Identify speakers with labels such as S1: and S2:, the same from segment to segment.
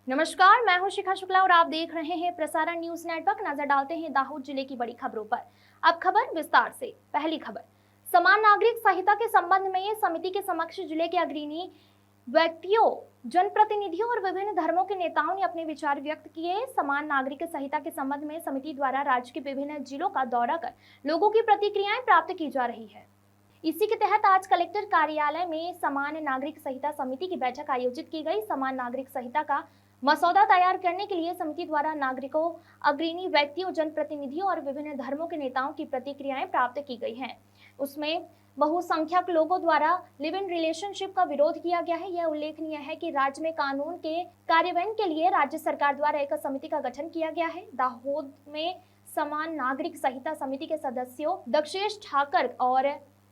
S1: नमस्कार, मैं हूं शिखा शुक्ला और आप देख रहे हैं प्रसारण न्यूज नेटवर्क। नजर डालते हैं दाहोद जिले की बड़ी खबरों पर। अब खबर विस्तार से। पहली खबर, समान नागरिक संहिता के संबंध में समिति के समक्ष जिले के अग्रणी व्यक्तियों, जनप्रतिनिधियों और विभिन्न धर्मों के नेताओं ने अपने विचार व्यक्त किए। समान नागरिक संहिता के संबंध में समिति द्वारा राज्य के विभिन्न जिलों का दौरा कर लोगों की प्रतिक्रियाएं प्राप्त की जा रही है। इसी के तहत आज कलेक्टर कार्यालय में समान नागरिक संहिता समिति की बैठक आयोजित की गई। समान नागरिक संहिता का मसौदा तैयार करने के लिए समिति द्वारा नागरिकों, अग्रणी व्यक्तियों, जनप्रतिनिधियों और विभिन्न धर्मों के नेताओं की प्रतिक्रियाएं प्राप्त की गई हैं। उसमें बहुसंख्यक लोगों द्वारा लिव इन रिलेशनशिप का विरोध किया गया है। यह उल्लेखनीय है कि राज्य में कानून के कार्यान्वयन के लिए राज्य सरकार द्वारा एक समिति का गठन किया गया है। दाहोद में समान नागरिक संहिता समिति के सदस्यों दक्षेश ठाकर और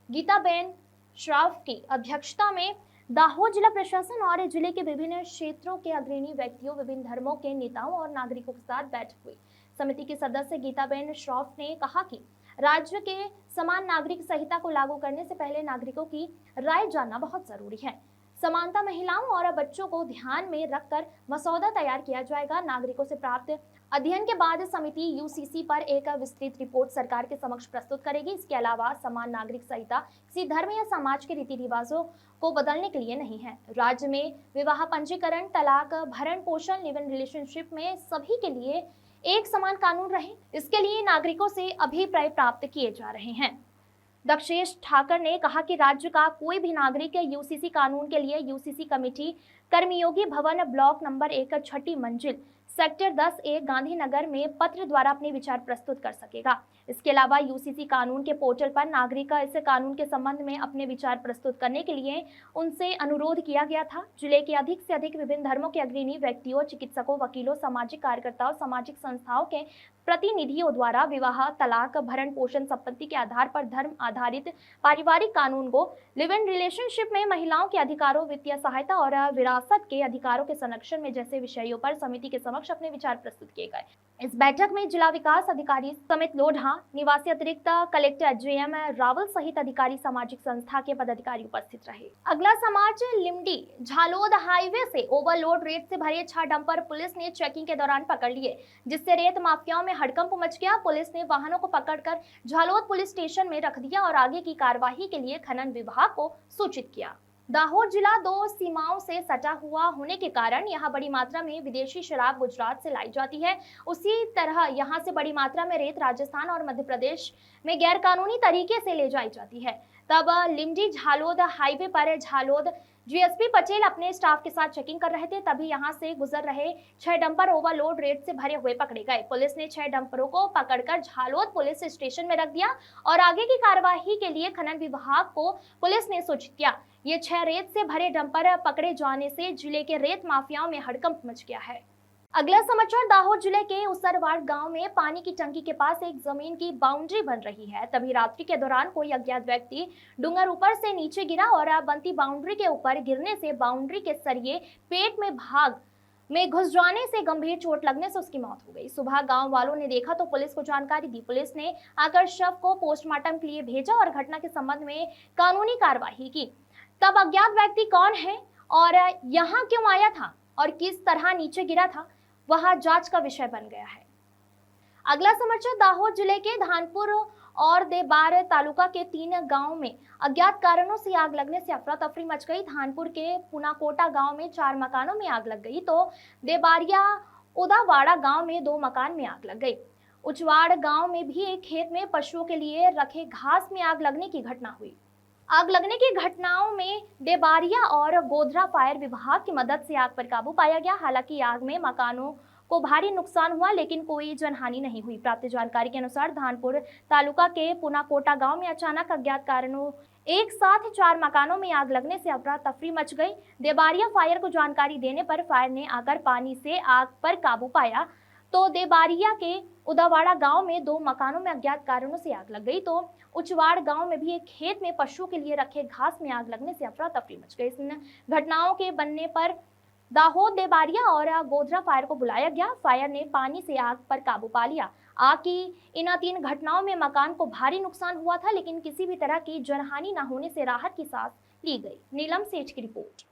S1: गीताबेन श्राफ की अध्यक्षता में दाहोद जिला प्रशासन और जिले के विभिन्न क्षेत्रों के अग्रणी व्यक्तियों, विभिन्न धर्मों के नेताओं और नागरिकों के साथ बैठक हुई। समिति के सदस्य गीताबेन श्राफ ने कहा कि राज्य के समान नागरिक संहिता को लागू करने से पहले नागरिकों की राय जानना बहुत जरूरी है। समानता, महिलाओं और बच्चों को ध्यान में रखकर मसौदा तैयार किया जाएगा। नागरिकों से प्राप्त अध्ययन के बाद समिति यूसीसी पर एक विस्तृत रिपोर्ट सरकार के समक्ष प्रस्तुत करेगी। इसके अलावा समान नागरिक संहिता किसी धर्म या समाज के रीति रिवाजों को बदलने के लिए नहीं है। राज्य में विवाह, पंजीकरण, तलाक, भरण पोषण, लिव इन रिलेशनशिप में सभी के लिए एक समान कानून रहे, इसके लिए नागरिकों से अभिप्राय प्राप्त किए जा रहे हैं। दक्षेश ठाकर ने कहा कि राज्य का कोई भी नागरिक यूसीसी कानून के लिए यूसीसी कमेटी कर्मयोगी भवन ब्लॉक नंबर 1 छठी मंजिल सेक्टर 10A गांधीनगर में पत्र द्वारा अपने विचार प्रस्तुत कर सकेगा। इसके अलावा यूसीसी कानून के पोर्टल पर नागरिक का इस कानून के संबंध में अपने विचार प्रस्तुत करने के लिए उनसे अनुरोध किया गया था। जिले के अधिक से अधिक विभिन्न धर्मों के अग्रणी व्यक्तियों, चिकित्सकों, वकीलों, सामाजिक कार्यकर्ताओं, सामाजिक संस्थाओं के प्रतिनिधियों द्वारा विवाह, तलाक, भरण पोषण, संपत्ति के आधार पर धर्म आधारित पारिवारिक कानून को, लिव इन रिलेशनशिप में महिलाओं के अधिकारों, वित्तीय सहायता और विरासत के अधिकारों के संरक्षण में जैसे विषयों पर समिति के समक्ष अपने विचार प्रस्तुत किए गए। इस बैठक में जिला विकास अधिकारी समित लोढ़ा, निवासी अतिरिक्त कलेक्टर JM रावल सहित अधिकारी, सामाजिक संस्था के पदाधिकारी उपस्थित रहे। अगला समाज, लिमडी झालोद हाईवे से ओवरलोड रेत से भरे 6 डंपर पुलिस ने चेकिंग के दौरान पकड़ लिए, जिससे रेत माफियाओं में हड़कंप मच गया। पुलिस ने वाहनों को पकड़कर झालोद पुलिस स्टेशन में रख दिया और आगे की कार्यवाही के लिए खनन विभाग को सूचित किया। दाहोद जिला 2 सीमाओं से सटा हुआ होने के कारण यहाँ बड़ी मात्रा में विदेशी शराब गुजरात से लाई जाती है। उसी तरह यहाँ से बड़ी मात्रा में रेत राजस्थान और मध्य प्रदेश में गैर कानूनी तरीके से ले जाई जाती है। तब लिमडी झालोद हाईवे पर झालोद GSP पटेल अपने स्टाफ के साथ चेकिंग कर रहे थे, तभी यहां से गुजर रहे 6 डंपर ओवरलोड रेत से भरे हुए पकड़े गए। पुलिस ने 6 डंपरों को पकड़कर झालोद पुलिस स्टेशन में रख दिया और आगे की कार्यवाही के लिए खनन विभाग को पुलिस ने सूचित किया। ये 6 रेत से भरे डंपर पकड़े जाने से जिले के रेत माफियाओं में हड़कंप मच गया है। अगला समाचार, दाहोद जिले के उसरवाड़ गांव में पानी की टंकी के पास एक जमीन की बाउंड्री बन रही है। तभी रात्रि के दौरान कोई अज्ञात व्यक्ति डूंगर ऊपर से नीचे गिरा और बनती बाउंड्री के ऊपर गिरने से बाउंड्री के सरिये पेट में भाग में घुस जाने से गंभीर चोट लगने से उसकी मौत हो गई। सुबह गांव वालों ने देखा तो पुलिस को जानकारी दी। पुलिस ने आकर शव को पोस्टमार्टम के लिए भेजा और घटना के संबंध में कानूनी कार्यवाही की। तब अज्ञात व्यक्ति कौन है और यहाँ क्यों आया था और किस तरह नीचे गिरा था, वह जांच का विषय बन गया है। अगला समाचार, दाहोद जिले के धानपुर और देबार तालुका के 3 गांवों में अज्ञात कारणों से आग लगने से अफरा तफरी मच गई। धानपुर के पुनाकोटा गांव में 4 मकानों में आग लग गई तो देबारिया उदावाड़ा गांव में 2 मकान में आग लग गई। उचवाड़ गांव में भी एक खेत में पशुओं के लिए रखे घास में आग लगने की घटना हुई। आग लगने की घटनाओं में देबारिया और गोधरा फायर विभाग की मदद से आग पर काबू पाया गया। हालांकि आग में मकानों को भारी नुकसान हुआ लेकिन कोई जनहानि नहीं हुई। प्राप्त जानकारी के अनुसार धानपुर तालुका के पुनाकोटा गांव में अचानक अज्ञात कारणों एक साथ 4 मकानों में आग लगने से अफरा तफरी मच गई। देबारिया फायर को जानकारी देने पर फायर ने आकर पानी से आग पर काबू पाया तो देबारिया के उदावाड़ा गांव में 2 मकानों में अज्ञात कारणों से आग लग गई तो उचवाड़ गांव में भी एक खेत में पशुओं के लिए रखे घास में आग लगने से अफरा तफरी मच गई। इन घटनाओं के बनने पर दाहोद, देबारिया और गोधरा फायर को बुलाया गया। फायर ने पानी से आग पर काबू पा लिया। आग की इन 3 घटनाओं में मकान को भारी नुकसान हुआ था लेकिन किसी भी तरह की जनहानि न होने से राहत की सांस ली गई। नीलम सेठ की रिपोर्ट।